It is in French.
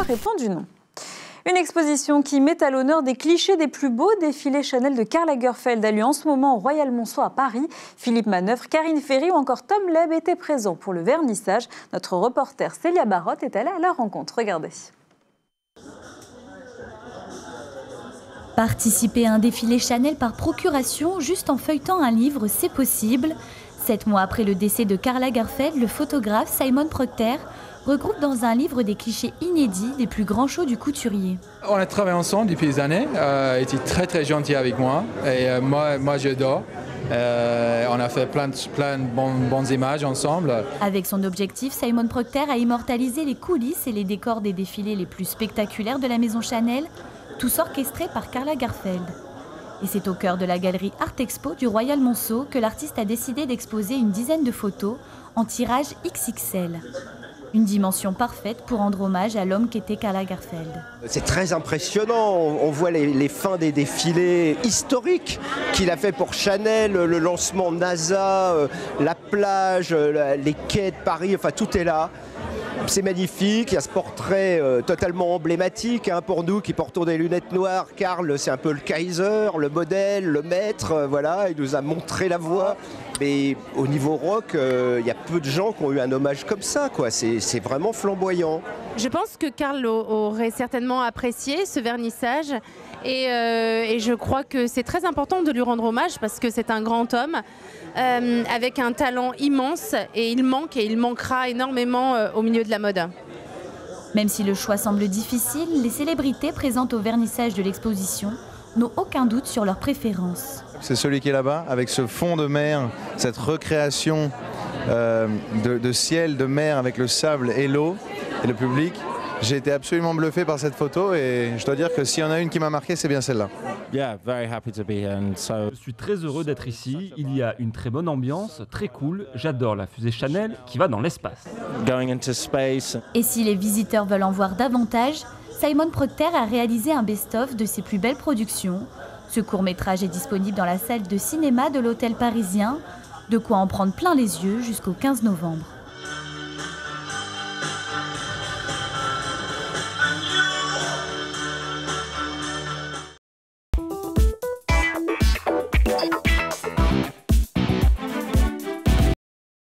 répondu non. Une exposition qui met à l'honneur des clichés des plus beaux défilés Chanel de Karl Lagerfeld a lieu en ce moment au Royal Monceau à Paris. Philippe Manœuvre, Karine Ferry ou encore Tom Leb étaient présents pour le vernissage. Notre reporter Célia Barotte est allée à la rencontre. Regardez. Participer à un défilé Chanel par procuration, juste en feuilletant un livre, c'est possible. 7 mois après le décès de Karl Lagerfeld, le photographe Simon Procter regroupe dans un livre des clichés inédits des plus grands shows du couturier. On a travaillé ensemble depuis des années, il était très gentil avec moi et moi j'adore. On a fait plein de bonnes images ensemble. Avec son objectif, Simon Procter a immortalisé les coulisses et les décors des défilés les plus spectaculaires de la maison Chanel, tous orchestrés par Karl Lagerfeld. Et c'est au cœur de la galerie Art Expo du Royal Monceau que l'artiste a décidé d'exposer une dizaine de photos en tirage XXL. Une dimension parfaite pour rendre hommage à l'homme qu'était Karl Lagerfeld. C'est très impressionnant, on voit les fins des défilés historiques qu'il a fait pour Chanel, le lancement NASA, la plage, les quais de Paris, enfin tout est là. C'est magnifique, il y a ce portrait totalement emblématique pour nous qui portons des lunettes noires. Karl, c'est un peu le Kaiser, le modèle, le maître, voilà, il nous a montré la voie. Mais au niveau rock, il y a peu de gens qui ont eu un hommage comme ça, quoi. C'est vraiment flamboyant. Je pense que Karl aurait certainement apprécié ce vernissage et je crois que c'est très important de lui rendre hommage parce que c'est un grand homme avec un talent immense et il manquera énormément au milieu de la mode. Même si le choix semble difficile, les célébrités présentes au vernissage de l'exposition n'ont aucun doute sur leurs préférences. C'est celui qui est là-bas, avec ce fond de mer, cette recréation de ciel, de mer avec le sable et l'eau et le public. J'ai été absolument bluffé par cette photo et je dois dire que s'il y en a une qui m'a marqué, c'est bien celle-là. Je suis très heureux d'être ici. Il y a une très bonne ambiance, très cool. J'adore la fusée Chanel qui va dans l'espace. Et si les visiteurs veulent en voir davantage, Simon Procter a réalisé un best-of de ses plus belles productions. Ce court-métrage est disponible dans la salle de cinéma de l'hôtel parisien. De quoi en prendre plein les yeux jusqu'au 15 novembre.